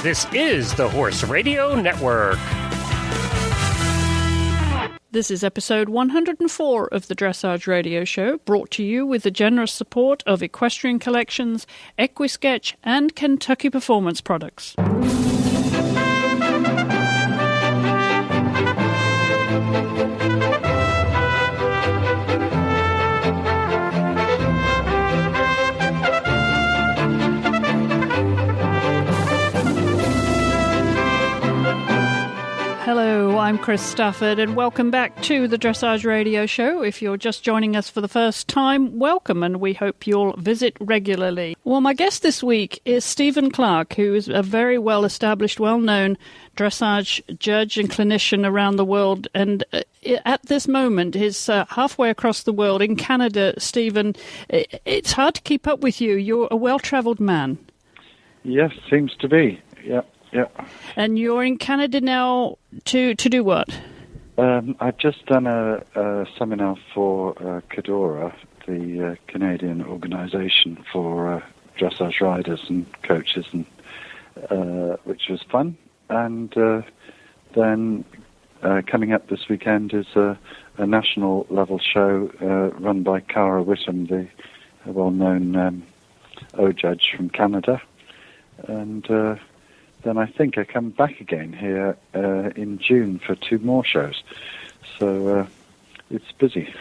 This is the Horse Radio Network. This is episode 104 of the Dressage Radio Show, brought to you with the generous support of Equestrian Collections, Equisketch, and Kentucky Performance Products. Hello, I'm Chris Stafford, and welcome back to the Dressage Radio Show. If you're just joining us for the first time, welcome, and we hope you'll visit regularly. Well, my guest this week is Stephen Clarke, who is a very well-established, well-known dressage judge and clinician around the world, and at this moment is halfway across the world in Canada. Stephen, it's hard to keep up with you. You're a well-travelled man. Yes, seems to be, yeah. Yeah. And you're in Canada now to do what? I've just done a seminar for Cadora, the Canadian organisation for dressage riders and coaches, and which was fun. And then coming up this weekend is a national level show run by Cara Whittam, the well-known O judge from Canada. And then I think I come back again here in June for 2 more shows. So it's busy.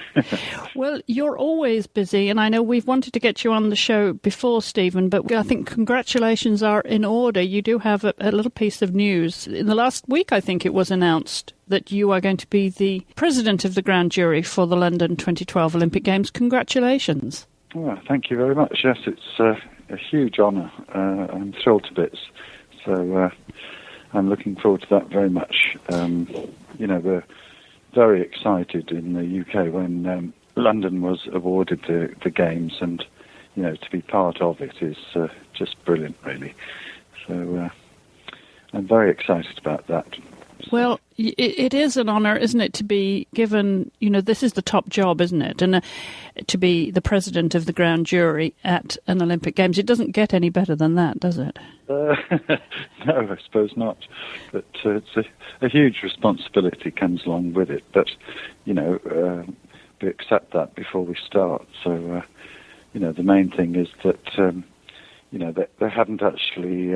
Well, you're always busy, and I know we've wanted to get you on the show before, Stephen, but I think congratulations are in order. You do have a little piece of news. In the last week, I think it was announced that you are going to be the president of the grand jury for the London 2012 Olympic Games. Congratulations. Oh, thank you very much. Yes, it's a huge honour. I'm thrilled to bits. So I'm looking forward to that very much. We're very excited in the UK when London was awarded the Games, and, to be part of it is just brilliant, really. So I'm very excited about that. Well, it is an honour, isn't it, to be given, this is the top job, isn't it? And to be the president of the grand jury at an Olympic Games. It doesn't get any better than that, does it? No, I suppose not. But it's a huge responsibility comes along with it. But, we accept that before we start. So, the main thing is that, they haven't actually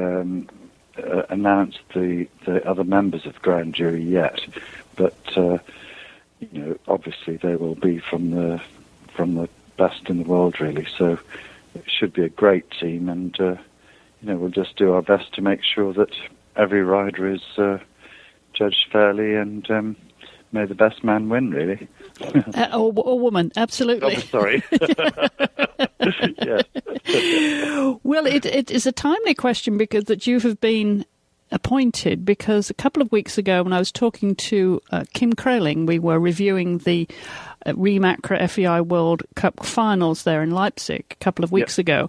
announced the other members of the grand jury yet, but obviously they will be from the best in the world, really. So it should be a great team, and we'll just do our best to make sure that every rider is judged fairly, and may the best man win, really. Or woman, absolutely. Oh, sorry. Yes. Well, it is a timely question because that you have been appointed, because a couple of weeks ago when I was talking to Kim Kraling, we were reviewing the Remacra FEI World Cup finals there in Leipzig a couple of weeks ago,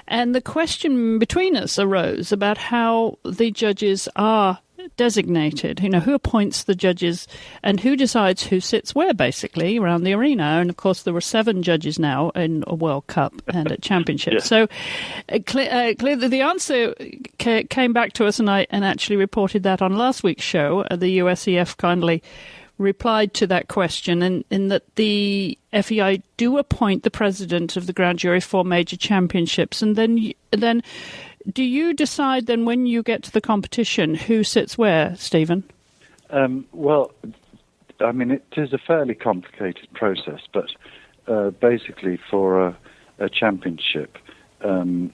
and the question between us arose about how the judges are designated, who appoints the judges and who decides who sits where, basically, around the arena. And, of course, there were 7 judges now in a World Cup and at Championships. So clearly the answer came back to us, and I actually reported that on last week's show. The USEF kindly replied to that question, in that the FEI do appoint the president of the grand jury for major championships, and then do you decide then when you get to the competition who sits where, Stephen? Well, I mean, it is a fairly complicated process, but basically for a championship, I'm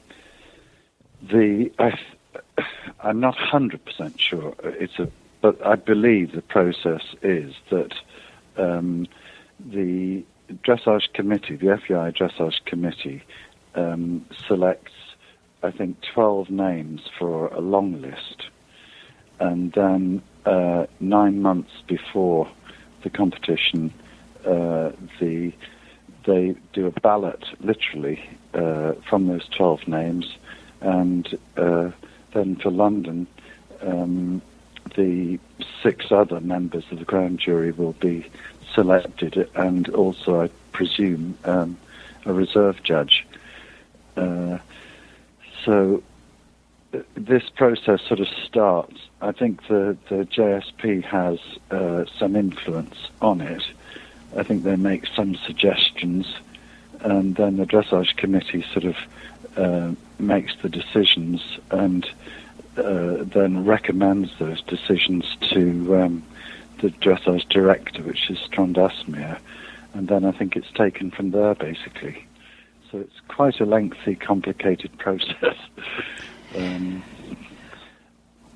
not 100% sure. But I believe the process is that the dressage committee, the FEI dressage committee, selects, I think, 12 names for a long list, and then 9 months before the competition, they do a ballot, literally, from those 12 names, and then for London, the 6 other members of the grand jury will be selected, and also, I presume, a reserve judge. So this process sort of starts, I think the JSP has some influence on it. I think they make some suggestions, and then the dressage committee sort of makes the decisions and then recommends those decisions to the dressage director, which is Strandasmere, and then I think it's taken from there, basically. So it's quite a lengthy, complicated process.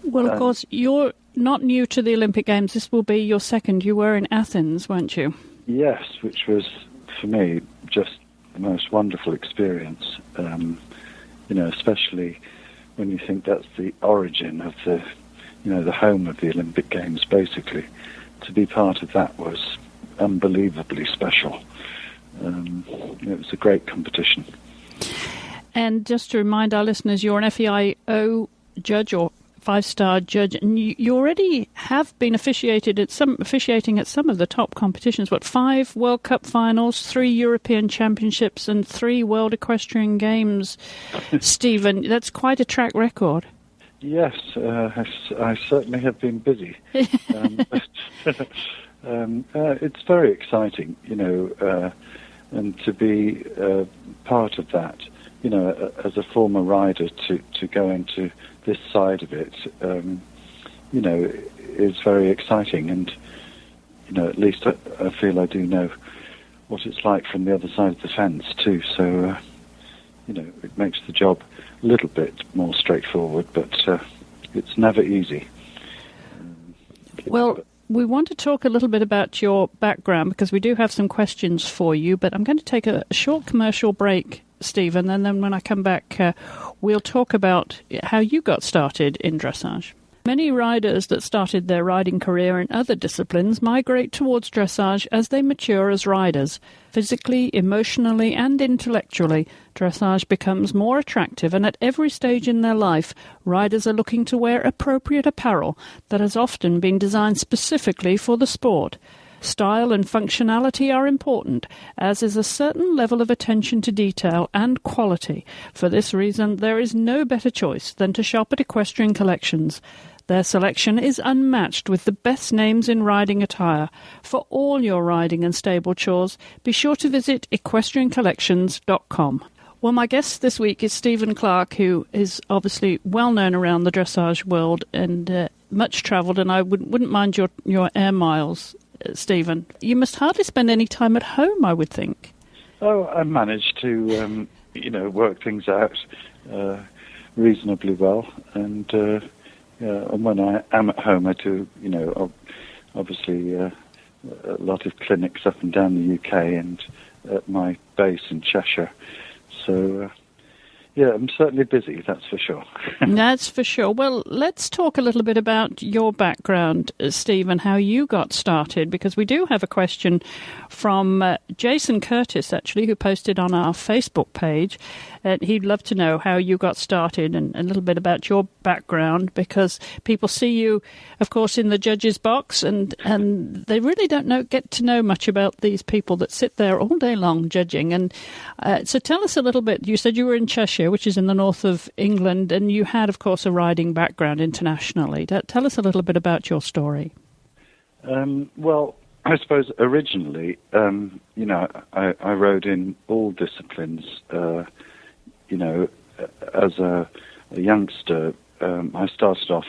Well, of course, you're not new to the Olympic Games. This will be your second. You were in Athens, weren't you? Yes, which was, for me, just the most wonderful experience. Especially when you think that's the origin of the home of the Olympic Games, basically. To be part of that was unbelievably special. It was a great competition. And just to remind our listeners, you're an FEI judge or five-star judge, and you already have been officiating at some of the top competitions. 5 World Cup finals, 3 European Championships, and 3 World Equestrian Games. Stephen, that's quite a track record. Yes, I certainly have been busy. It's very exciting, and to be part of that, as a former rider, to go into this side of it, is very exciting. And, at least I feel I do know what it's like from the other side of the fence, too. So, it makes the job a little bit more straightforward, but it's never easy. Well, we want to talk a little bit about your background because we do have some questions for you, but I'm going to take a short commercial break, Stephen, and then when I come back, we'll talk about how you got started in dressage. Many riders that started their riding career in other disciplines migrate towards dressage as they mature as riders. Physically, emotionally, and intellectually, dressage becomes more attractive, and at every stage in their life, riders are looking to wear appropriate apparel that has often been designed specifically for the sport. Style and functionality are important, as is a certain level of attention to detail and quality. For this reason, there is no better choice than to shop at Equestrian Collections. Their selection is unmatched with the best names in riding attire. For all your riding and stable chores, be sure to visit equestriancollections.com. Well, my guest this week is Stephen Clarke, who is obviously well known around the dressage world and much travelled, and I wouldn't mind your air miles, Stephen. You must hardly spend any time at home, I would think. Oh, I managed to, work things out reasonably well, and when I am at home, I do, obviously a lot of clinics up and down the UK and at my base in Cheshire. So, I'm certainly busy, that's for sure. That's for sure. Well, let's talk a little bit about your background, Stephen, how you got started, because we do have a question from Jason Curtis, actually, who posted on our Facebook page. He'd love to know how you got started and a little bit about your background, because people see you, of course, in the judges' box, and they really don't get to know much about these people that sit there all day long judging. And so tell us a little bit. You said you were in Cheshire, which is in the north of England, and you had, of course, a riding background internationally. Tell us a little bit about your story. Well, I suppose originally, I rode in all disciplines. As a youngster, I started off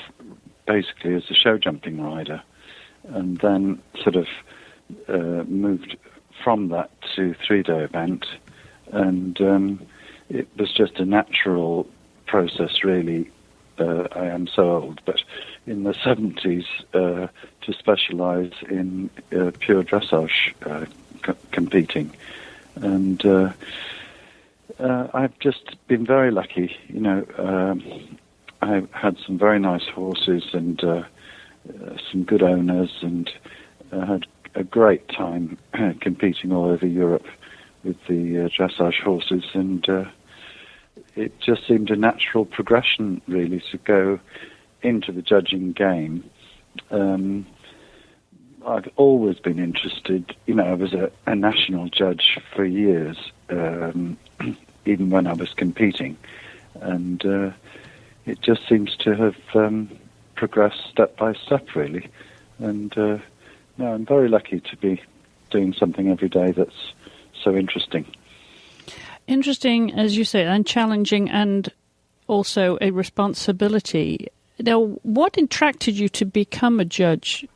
basically as a show jumping rider, and then sort of moved from that to 3-day event, and it was just a natural process, really. I am so old, but in the 70s, to specialise in pure dressage competing, and I've just been very lucky. I had some very nice horses and some good owners, and had a great time competing all over Europe with the dressage horses, and it just seemed a natural progression, really, to go into the judging game. I've always been interested. I was a national judge for years, even when I was competing. And, it just seems to have progressed step by step, really. And no, I'm very lucky to be doing something every day that's so interesting. Interesting, as you say, and challenging, and also a responsibility. Now, what attracted you to become a judge?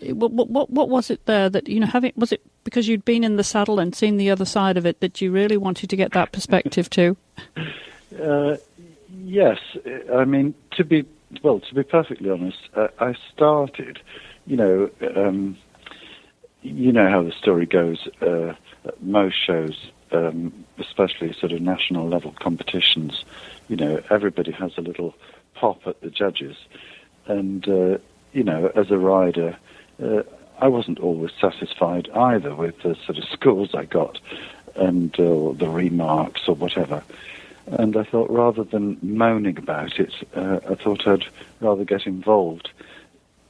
What was it there that, was it because you'd been in the saddle and seen the other side of it that you really wanted to get that perspective too? Yes. I mean, to be perfectly honest, I started, you know how the story goes, at most shows, especially sort of national level competitions, everybody has a little pop at the judges. And, as a rider, I wasn't always satisfied either with the sort of scores I got and the remarks or whatever. And I thought, rather than moaning about it, I thought I'd rather get involved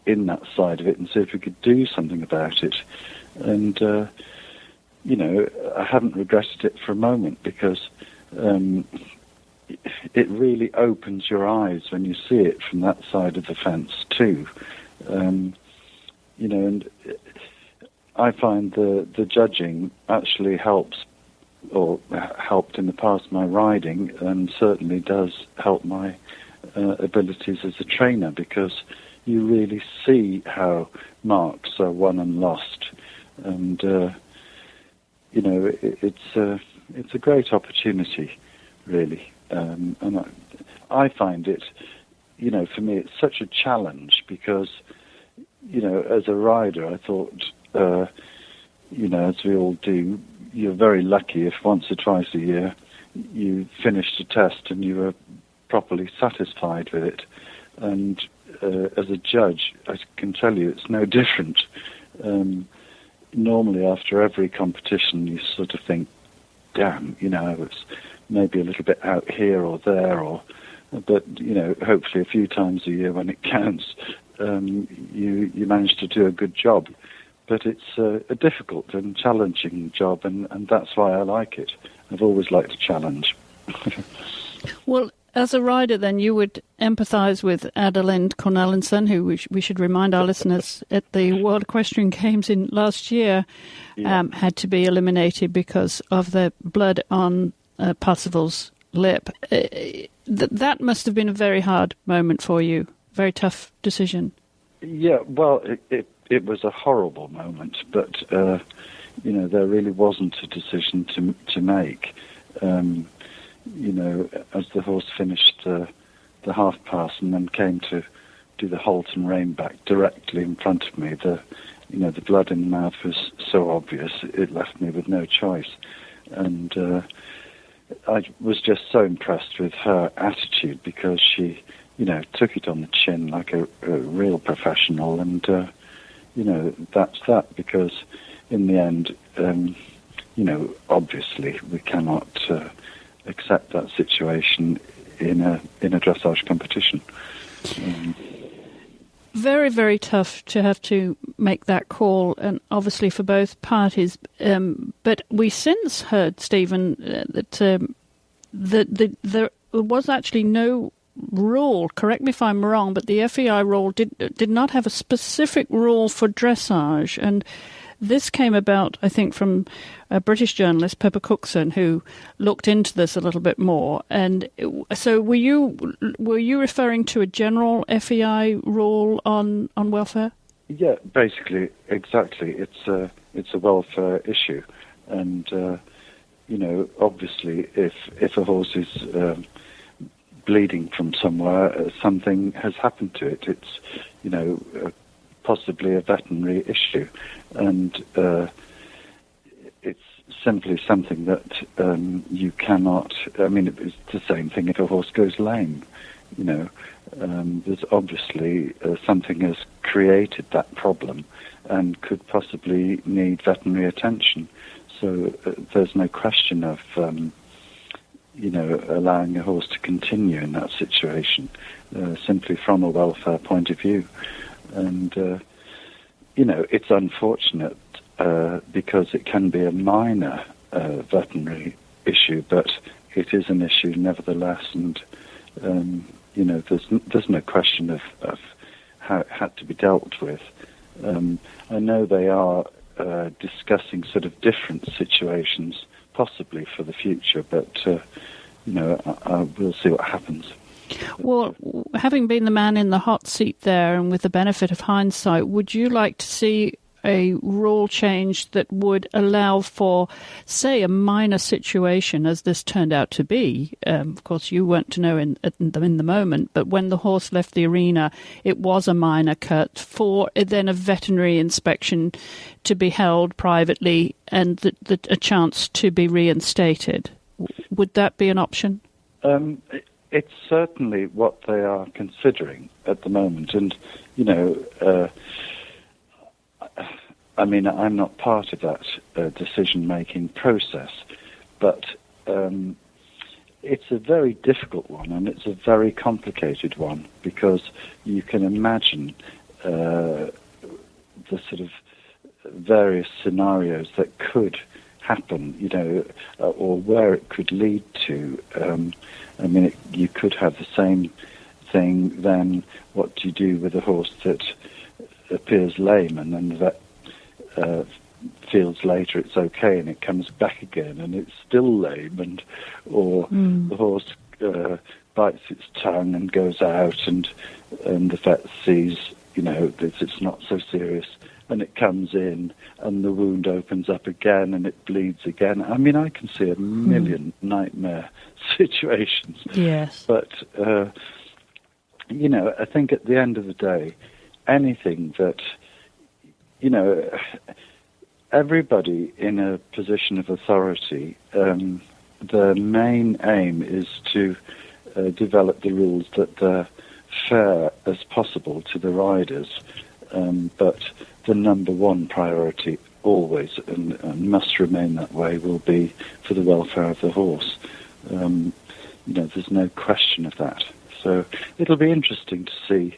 in that side of it and see if we could do something about it. And, I haven't regretted it for a moment, because it really opens your eyes when you see it from that side of the fence too. And I find the judging actually helps, or helped in the past, my riding, and certainly does help my abilities as a trainer, because you really see how marks are won and lost. And it's a great opportunity, really. And I find it, for me, it's such a challenge, because, as a rider, I thought, as we all do, you're very lucky if once or twice a year you finished a test and you were properly satisfied with it. And as a judge, I can tell you it's no different. Normally, after every competition, you sort of think, damn, I was maybe a little bit out here or there, but hopefully a few times a year when it counts, you manage to do a good job. But it's a difficult and challenging job, and that's why I like it. I've always liked a challenge. Well, as a rider, then, you would empathise with Adelind Cornelissen, who we should remind our listeners at the World Equestrian Games in last year, had to be eliminated because of the blood on Parsifal's lip. That must have been a very hard moment for you, very tough decision. Yeah, well, it was a horrible moment, but there really wasn't a decision to make. As the horse finished the half pass and then came to do the halt and rein back directly in front of me, the blood in the mouth was so obvious, it left me with no choice. And I was just so impressed with her attitude, because she, took it on the chin like a real professional. And, that's that, because in the end, obviously we cannot accept that situation in a dressage competition. Very, very tough to have to make that call, and obviously for both parties. But we since heard, Stephen, that there was actually no rule. Correct me if I'm wrong, but the FEI rule did not have a specific rule for dressage, and this came about, I think, from a British journalist, Pippa Cookson, who looked into this a little bit more. And so, were you referring to a general FEI rule on welfare? Yeah, basically, exactly. It's a welfare issue, and obviously, if a horse is bleeding from somewhere, something has happened to it. It's possibly a veterinary issue, and it's simply something that you cannot. I mean, it's the same thing if a horse goes lame. There's obviously something has created that problem and could possibly need veterinary attention. So there's no question of allowing a horse to continue in that situation, simply from a welfare point of view. And, it's unfortunate because it can be a minor veterinary issue, but it is an issue nevertheless. And, there's no question of how it had to be dealt with. I know they are discussing sort of different situations, possibly for the future, but we'll see what happens. Well, having been the man in the hot seat there, and with the benefit of hindsight, would you like to see a rule change that would allow for, say, a minor situation, as this turned out to be? Of course, you weren't to know in the moment, but when the horse left the arena, it was a minor cut, for then a veterinary inspection to be held privately and a chance to be reinstated. Would that be an option? It's certainly what they are considering at the moment, and I'm not part of that decision-making process, but it's a very difficult one, and it's a very complicated one, because you can imagine the sort of various scenarios that could happen, or where it could lead to. You could have the same thing. Then, what do you do with a horse that appears lame, and then the vet feels later it's okay, and it comes back again, and it's still lame, or the horse bites its tongue and goes out, and the vet sees, that it's not so serious, and it comes in, and the wound opens up again, and it bleeds again. I can see a million nightmare situations. Yes. But, I think at the end of the day, anything that, everybody in a position of authority, the main aim is to develop the rules that are fair as possible to the riders, but the number one priority always, and must remain that way, will be for the welfare of the horse. There's no question of that. So it'll be interesting to see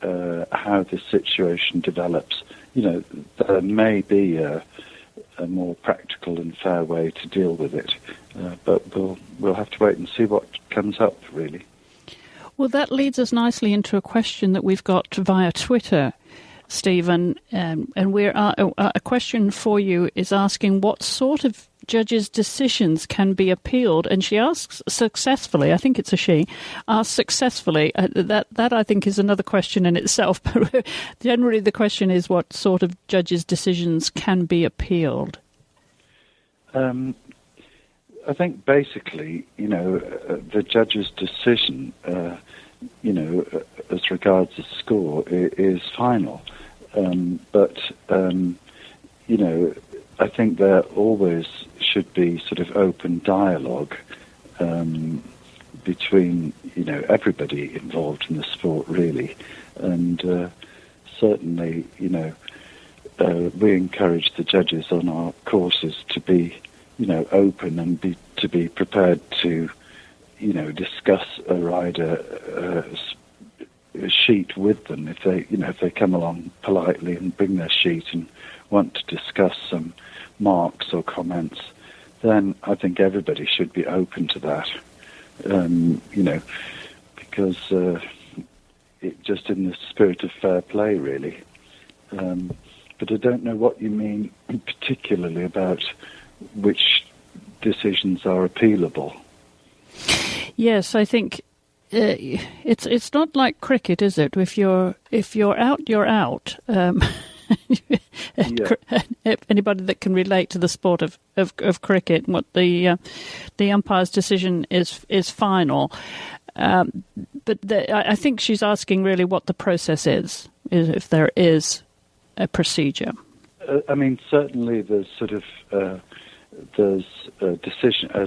how this situation develops. There may be a more practical and fair way to deal with it, but we'll have to wait and see what comes up, really. Well, that leads us nicely into a question that we've got via Twitter, Stephen, and a question for you is asking what sort of judges' decisions can be appealed, and she asks successfully. I think it's a she. Asks successfully. That I think is another question in itself. But generally, the question is what sort of judges' decisions can be appealed. I think basically, the judge's decision, as regards the score, is final. But I think there always should be sort of open dialogue between, everybody involved in the sport, really. And certainly, we encourage the judges on our courses to be, open and to be prepared to, discuss a rider sheet with them if they come along politely and bring their sheet and want to discuss some marks or comments, then I think everybody should be open to that, because it just in the spirit of fair play, really. But I don't know what you mean particularly about which decisions are appealable. Yes, I think it's not like cricket, is it? If you're out, you're out. Anybody that can relate to the sport of cricket, what the umpire's decision is final. But I think she's asking really what the process is if there is a procedure. Certainly there's sort of there's a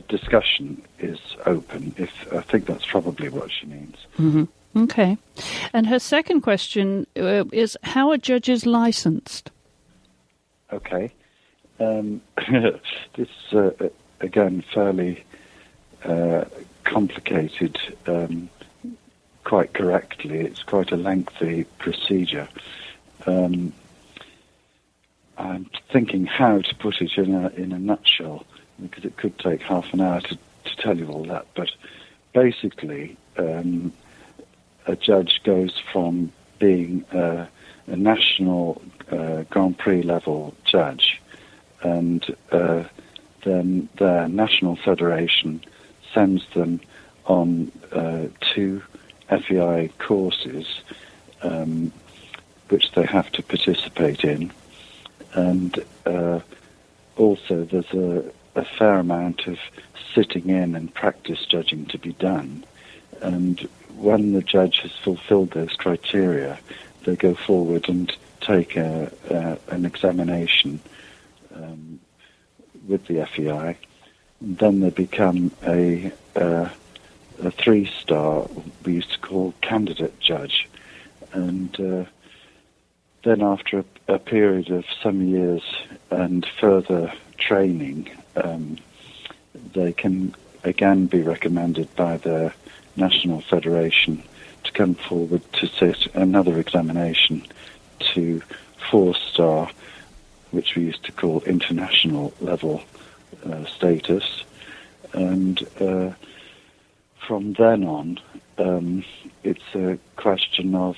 discussion is open. I think that's probably what she means. Mm-hmm. Okay. And her second question is, how are judges licensed? Okay. This again, fairly complicated. Quite correctly, it's quite a lengthy procedure. I'm thinking how to put it in a nutshell, because it could take half an hour to tell you all that. But basically, a judge goes from being a national Grand Prix level judge, and then their national federation sends them on 2 FEI courses, which they have to participate in, and also there's a fair amount of sitting in and practice judging to be done. And when the judge has fulfilled those criteria, they go forward and take an examination with the FEI. And then they become a 3-star, we used to call candidate judge. And then after a period of some years and further training, they can again be recommended by their national federation to come forward to sit another examination to 4-star, which we used to call international level status. And from then on, it's a question of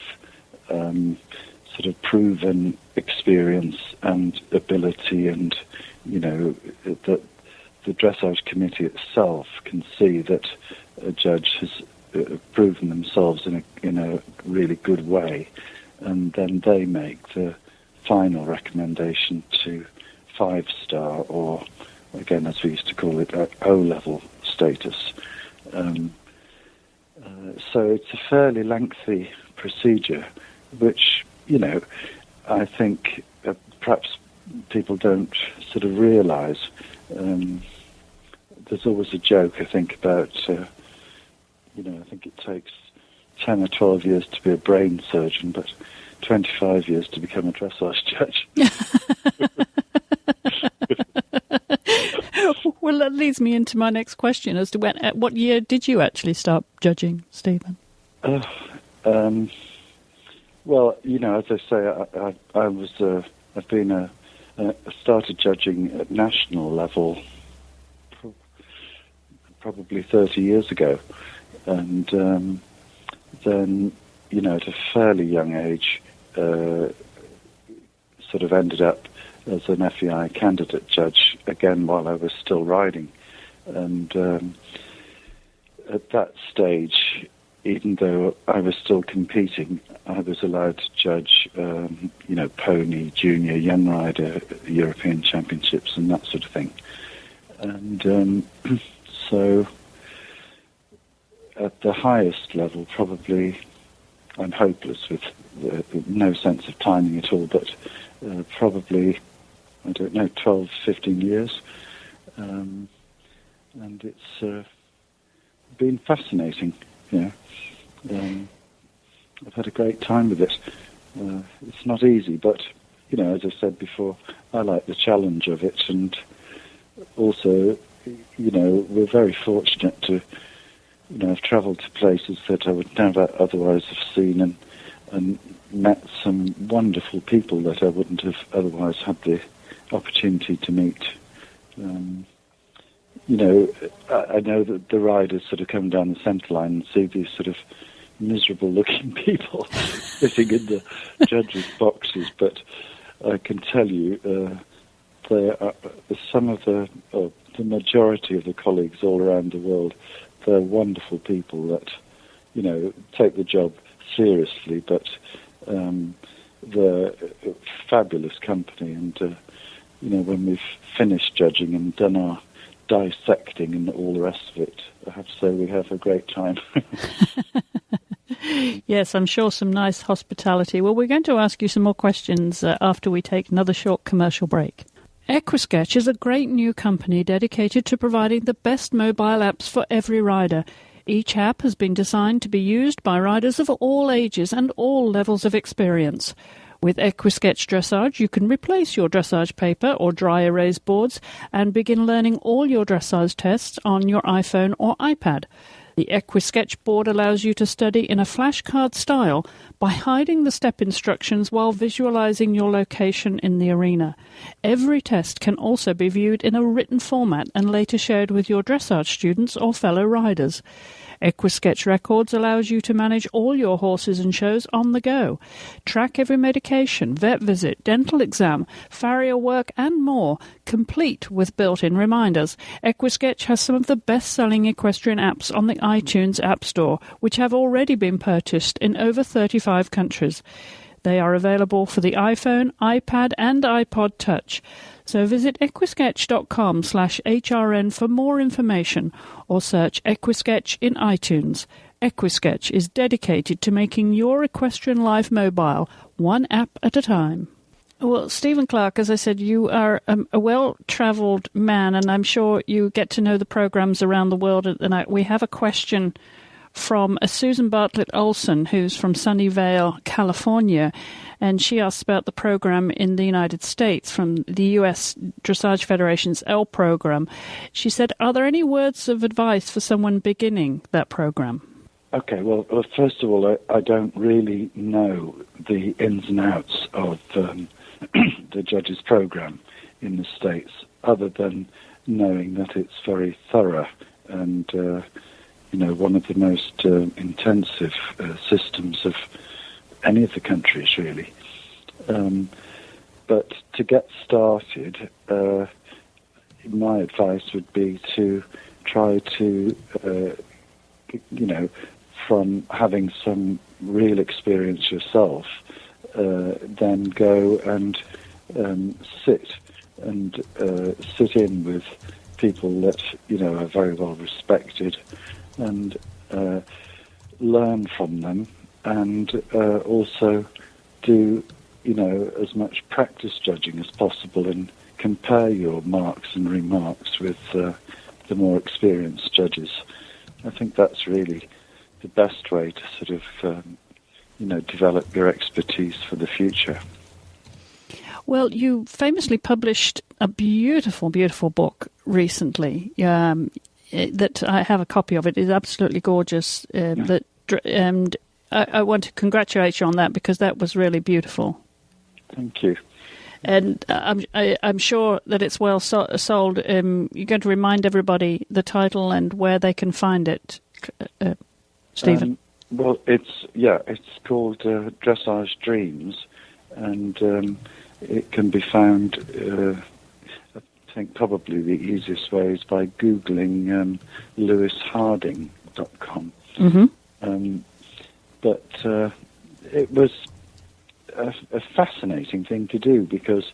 sort of proven experience and ability, and that the dressage committee itself can see that a judge has proven themselves in a really good way, and then they make the final recommendation to 5-star, or again, as we used to call it, O-level status. So it's a fairly lengthy procedure, which, I think perhaps people don't sort of realise. There's always a joke, I think, about, I think it takes 10 or 12 years to be a brain surgeon, but 25 years to become a dressage judge. Well, that leads me into my next question as to what year did you actually start judging, Stephen? Well, as I say, I've been started judging at national level probably 30 years ago, and then, at a fairly young age, sort of ended up as an FEI candidate judge again while I was still riding, and at that stage, even though I was still competing, I was allowed to judge, pony, junior, young rider, European championships and that sort of thing. And so at the highest level, probably I'm hopeless with no sense of timing at all, but probably, 12, 15 years. And it's been fascinating, I've had a great time with it. It's not easy, but, as I said before, I like the challenge of it, and also, we're very fortunate to, have travelled to places that I would never otherwise have seen, and met some wonderful people that I wouldn't have otherwise had the opportunity to meet. I know that the riders sort of come down the centre line and see these sort of miserable-looking people sitting in the judges' boxes, but I can tell you there are some of the majority of the colleagues all around the world. They're wonderful people that, take the job seriously, but they're fabulous company. And, when we've finished judging and done our dissecting and all the rest of it, I have to say we have a great time. Yes, I'm sure some nice hospitality. Well, we're going to ask you some more questions after we take another short commercial break. Equisketch is a great new company dedicated to providing the best mobile apps for every rider. Each app has been designed to be used by riders of all ages and all levels of experience. With Equisketch Dressage, you can replace your dressage paper or dry erase boards and begin learning all your dressage tests on your iPhone or iPad. The EquiSketch board allows you to study in a flashcard style by hiding the step instructions while visualizing your location in the arena. Every test can also be viewed in a written format and later shared with your dressage students or fellow riders. EquiSketch Records allows you to manage all your horses and shows on the go. Track every medication, vet visit, dental exam, farrier work and more, complete with built-in reminders. EquiSketch has some of the best-selling equestrian apps on the iTunes App Store, which have already been purchased in over 35 countries. They are available for the iPhone, iPad and iPod Touch. So visit equisketch.com/HRN for more information or search EquiSketch in iTunes. EquiSketch is dedicated to making your equestrian life mobile, one app at a time. Well, Stephen Clarke, as I said, you are a well-travelled man, and I'm sure you get to know the programs around the world. And we have a question from Susan Bartlett Olson, who's from Sunnyvale, California, and she asked about the program in the United States from the U.S. Dressage Federation's L program. She said, are there any words of advice for someone beginning that program? Okay, well, first of all, I don't really know the ins and outs of the judges' program in the States, other than knowing that it's very thorough and one of the most intensive systems of any of the countries, really. But to get started, my advice would be to try to, from having some real experience yourself, then go and sit in with people that, are very well respected, and learn from them, and also do, as much practice judging as possible, and compare your marks and remarks with the more experienced judges. I think that's really the best way to sort of, develop your expertise for the future. Well, you famously published a beautiful, beautiful book recently. That I have a copy of. It is absolutely gorgeous. And I want to congratulate you on that, because that was really beautiful. Thank you. And I'm sure that it's well sold. You're going to remind everybody the title and where they can find it, Stephen. Well, it's called Dressage Dreams, and it can be found. I think probably the easiest way is by Googling lewisharding.com. Mm-hmm. But it was a fascinating thing to do, because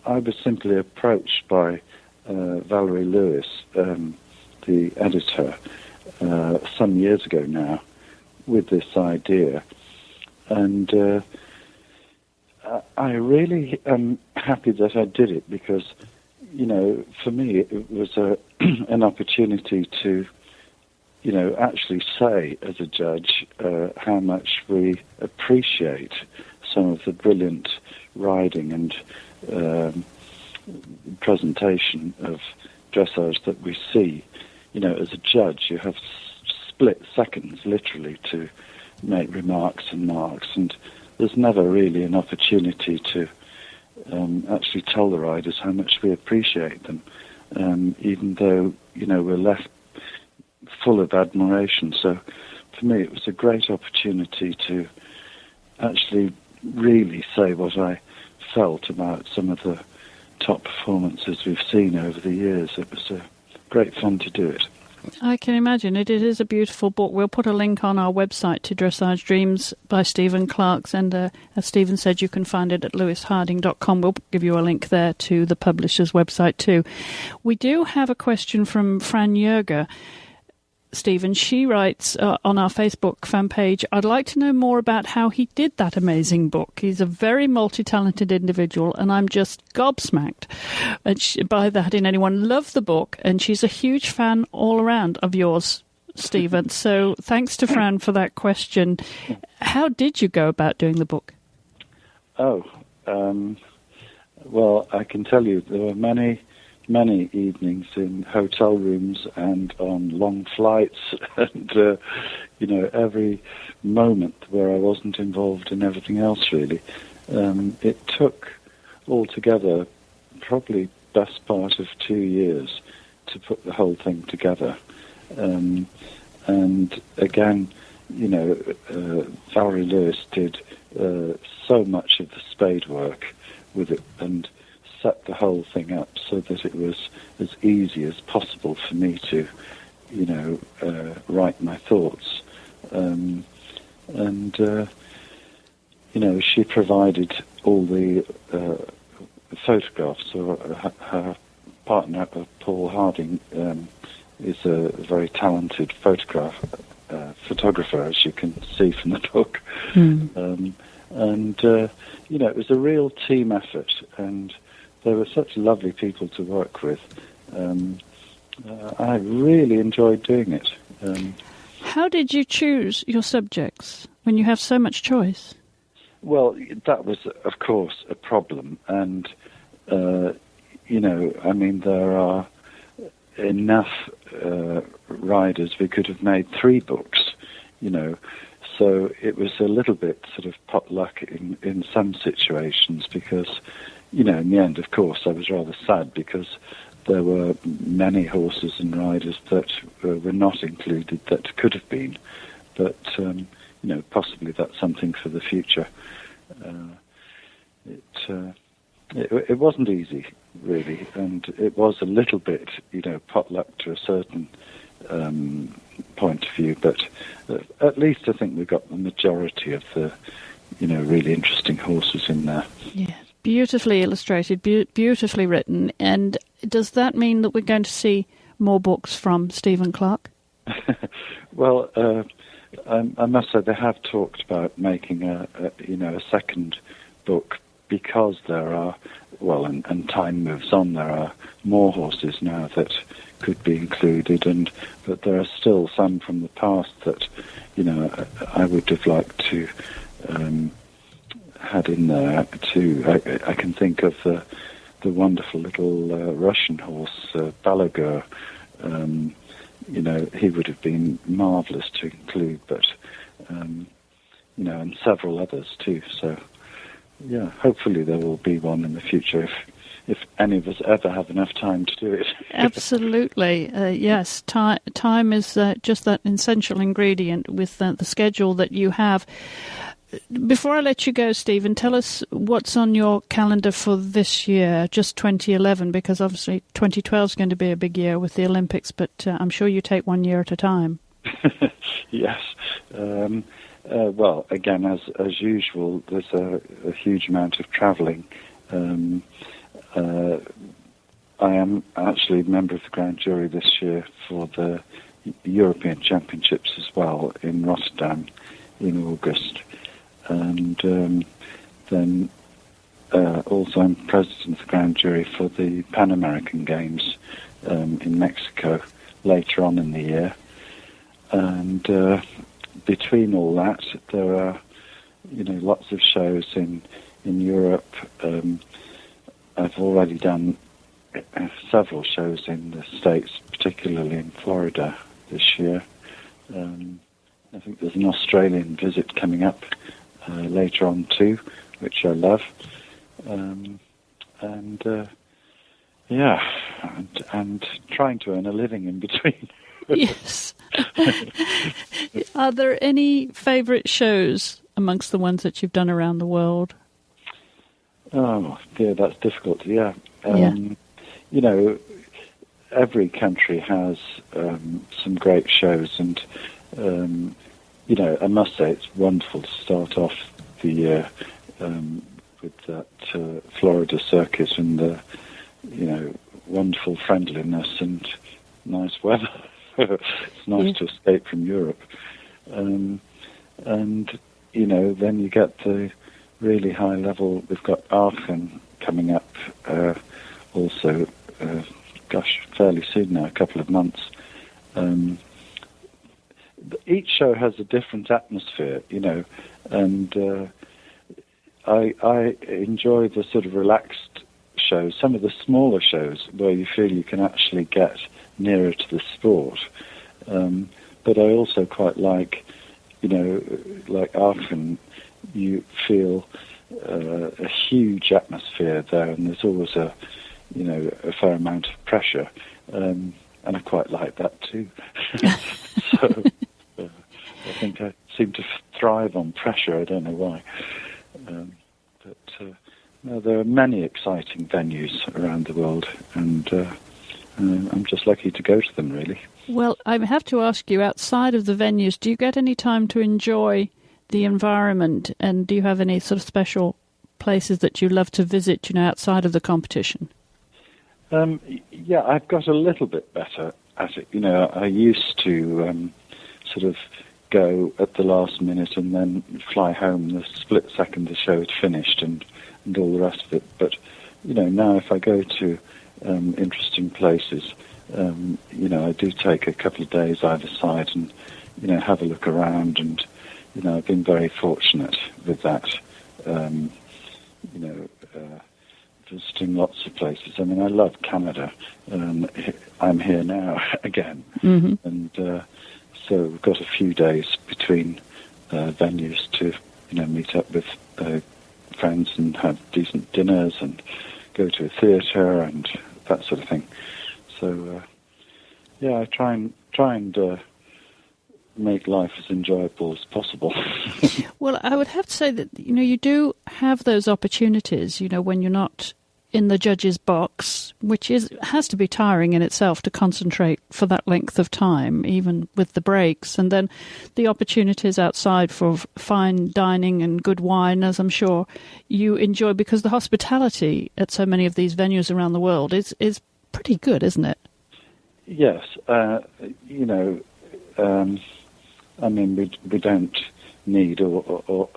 I was simply approached by Valerie Lewis, the editor, some years ago now, with this idea. And I really am happy that I did it, because for me, it was an opportunity to, actually say as a judge how much we appreciate some of the brilliant riding and presentation of dressage that we see. As a judge, you have split seconds, literally, to make remarks and marks, and there's never really an opportunity to actually tell the riders how much we appreciate them, even though, we're left full of admiration. So for me, it was a great opportunity to actually really say what I felt about some of the top performances we've seen over the years. It was great fun to do it. I can imagine. It is a beautiful book. We'll put a link on our website to Dressage Dreams by Stephen Clarke, and as Stephen said, you can find it at lewisharding.com. We'll give you a link there to the publisher's website too. We do have a question from Fran Yerger. Stephen, she writes on our Facebook fan page, I'd like to know more about how he did that amazing book. He's a very multi-talented individual, and I'm just gobsmacked by that in anyone. Love the book, and she's a huge fan all around of yours, Stephen. So thanks to Fran for that question. How did you go about doing the book? Well, I can tell you there were many many evenings in hotel rooms and on long flights, and every moment where I wasn't involved in everything else really. It took altogether probably best part of 2 years to put the whole thing together. And again, Valerie Lewis did so much of the spade work with it and set the whole thing up so that it was as easy as possible for me to, write my thoughts. She provided all the photographs. So her partner, Paul Harding, is a very talented photographer, as you can see from the book. It was a real team effort, and they were such lovely people to work with. I really enjoyed doing it. How did you choose your subjects when you have so much choice? Well, that was, of course, a problem. And, there are enough riders. We could have made 3 books, So it was a little bit sort of potluck in some situations because, in the end, of course, I was rather sad because there were many horses and riders that were not included that could have been. But, possibly that's something for the future. It wasn't easy, really, and it was a little bit, potluck to a certain point of view, but at least I think we got the majority of the, really interesting horses in there. Yes, beautifully illustrated, beautifully written. And does that mean that we're going to see more books from Stephen Clarke? Well, I must say they have talked about making a second book because there are, and time moves on, there are more horses now that could be included, but there are still some from the past that, I would have liked to had in there too. I can think of the wonderful little Russian horse, Balaguer. He would have been marvellous to include, but, and several others too. So, yeah, hopefully there will be one in the future if any of us ever have enough time to do it. Absolutely. Yes, time is just that essential ingredient with the schedule that you have. Before I let you go, Stephen, tell us what's on your calendar for this year, just 2011, because obviously 2012 is going to be a big year with the Olympics, but I'm sure you take 1 year at a time. Yes. Well, again, as usual, there's a huge amount of travelling. I am actually a member of the grand jury this year for the European Championships as well in Rotterdam in August. And then also I'm president of the grand jury for the Pan American Games in Mexico later on in the year. And between all that, there are, lots of shows in Europe. I've already done several shows in the States, particularly in Florida this year. I think there's an Australian visit coming up later on too, which I love. And trying to earn a living in between. Yes. Are there any favourite shows amongst the ones that you've done around the world? Oh, dear, that's difficult. Yeah. Every country has some great shows, and I must say it's wonderful to start off the year with that Florida circuit and the wonderful friendliness and nice weather. It's nice to escape from Europe, and then you get the really high level. We've got Aachen coming up also. Fairly soon now, a couple of months. Each show has a different atmosphere, and I enjoy the sort of relaxed shows, some of the smaller shows where you feel you can actually get nearer to the sport. But I also quite like, like Aachen, you feel a huge atmosphere there, and there's always a fair amount of pressure, and I quite like that too. So I think I seem to thrive on pressure. I don't know why, but no, there are many exciting venues around the world, and I'm just lucky to go to them, really. Well, I have to ask you, outside of the venues, do you get any time to enjoy the environment, and do you have any sort of special places that you love to visit, outside of the competition? Yeah, I've got a little bit better at it. I used to sort of go at the last minute and then fly home the split second the show had finished and all the rest of it. But, now if I go to interesting places, I do take a couple of days either side and, have a look around, and, I've been very fortunate with that, visiting lots of places. I mean, I love Canada. I'm here now again. Mm-hmm. And so we've got a few days between venues to, meet up with friends and have decent dinners and go to a theatre and that sort of thing. So, I try and make life as enjoyable as possible. Well, I would have to say that, you do have those opportunities, when you're not in the judge's box, which has to be tiring in itself to concentrate for that length of time, even with the breaks. And then the opportunities outside for fine dining and good wine, as I'm sure you enjoy, because the hospitality at so many of these venues around the world is pretty good, isn't it? Yes. I mean, we don't need or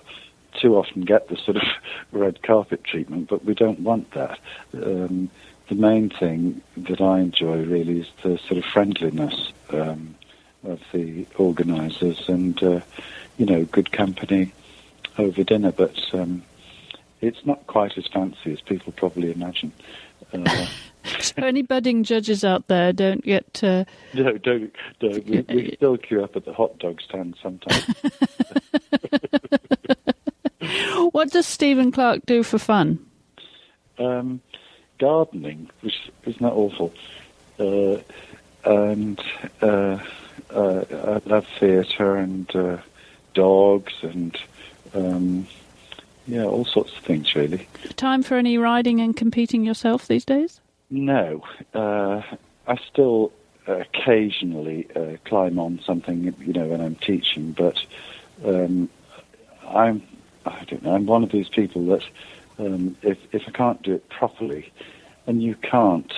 too often get the sort of red carpet treatment, but we don't want that. The main thing that I enjoy really is the sort of friendliness of the organisers and, good company over dinner, but it's not quite as fancy as people probably imagine. So any budding judges out there, don't get... No, don't. We still queue up at the hot dog stand sometimes. What does Stephen Clarke do for fun? Gardening, which isn't that awful. And I love theatre and dogs and, all sorts of things, really. Time for any riding and competing yourself these days? No. I still occasionally climb on something, when I'm teaching, but I don't know, I'm one of these people that if I can't do it properly, and you can't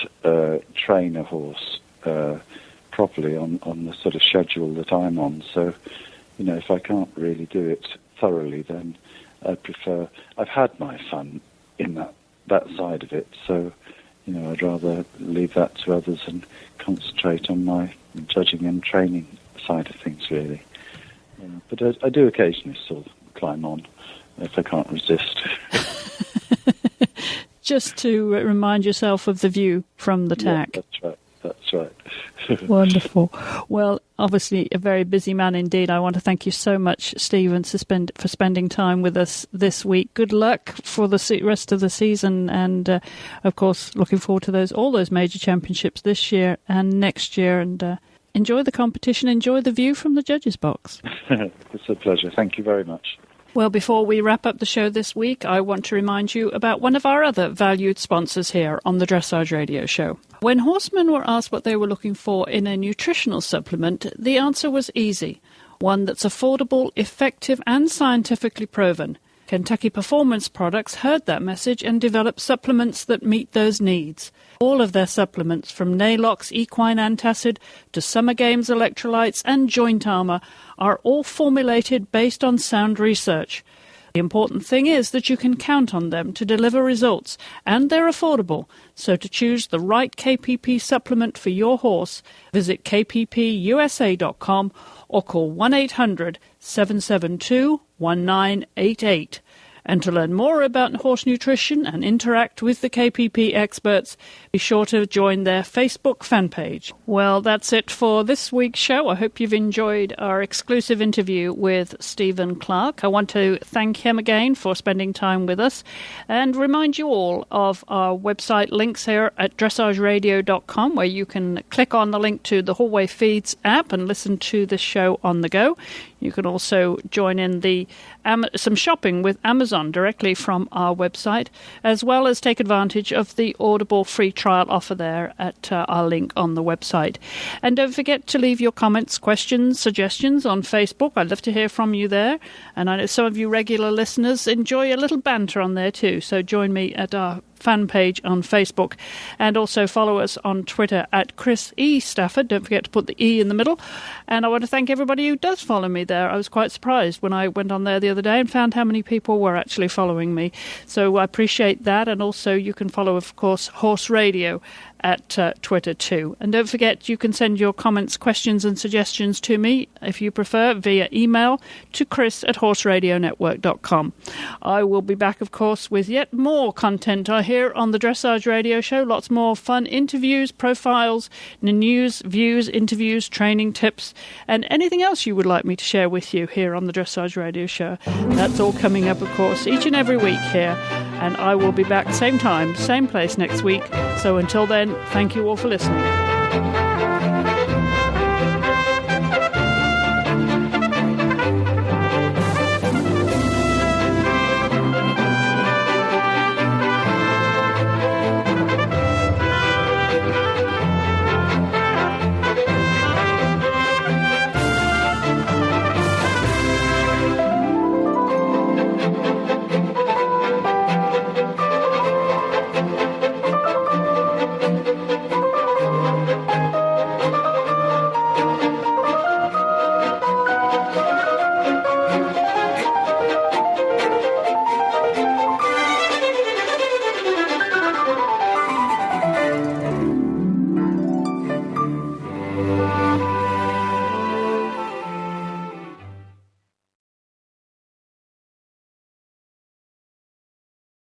train a horse properly on the sort of schedule that I'm on, so, if I can't really do it thoroughly, then I prefer... I've had my fun in that side of it, so... I'd rather leave that to others and concentrate on my judging and training side of things, really. But I do occasionally still climb on if I can't resist. Just to remind yourself of the view from the tack. Yeah, that's right. Wonderful. Well, obviously a very busy man indeed. I want to thank you so much, Stephen, for spending time with us this week. Good luck for the rest of the season, and of course looking forward to all those major championships this year and next year, and enjoy the competition, enjoy the view from the judges' box. It's a pleasure. Thank you very much. Well, before we wrap up the show this week, I want to remind you about one of our other valued sponsors here on the Dressage Radio Show. When horsemen were asked what they were looking for in a nutritional supplement, the answer was easy. One that's affordable, effective and scientifically proven. Kentucky Performance Products heard that message and developed supplements that meet those needs. All of their supplements, from Nalox Equine Antacid to Summer Games Electrolytes and Joint Armor, are all formulated based on sound research. The important thing is that you can count on them to deliver results, and they're affordable. So to choose the right KPP supplement for your horse, visit kppusa.com or call 1-800-772-1988. And to learn more about horse nutrition and interact with the KPP experts, be sure to join their Facebook fan page. Well, that's it for this week's show. I hope you've enjoyed our exclusive interview with Stephen Clarke. I want to thank him again for spending time with us and remind you all of our website links here at dressageradio.com, where you can click on the link to the Hallway Feeds app and listen to this show on the go. You can also join in some shopping with Amazon directly from our website, as well as take advantage of the Audible free trial offer there at our link on the website. And don't forget to leave your comments, questions, suggestions on Facebook. I'd love to hear from you there. And I know some of you regular listeners enjoy a little banter on there too. So join me at our fan page on Facebook, and also follow us on Twitter at Chris E. Stafford. Don't forget to put the E in the middle. And I want to thank everybody who does follow me there. I was quite surprised when I went on there the other day and found how many people were actually following me. So I appreciate that. And also you can follow, of course, Horse Radio at Twitter too. And don't forget, you can send your comments, questions and suggestions to me, if you prefer, via email to chris@horseradionetwork.com. I will be back, of course, with yet more content here on the Dressage Radio Show. Lots more fun interviews, profiles, news, views, interviews, training tips, and anything else you would like me to share with you here on the Dressage Radio Show. That's all coming up, of course, each and every week here. And I will be back same time, same place next week. So until then, thank you all for listening.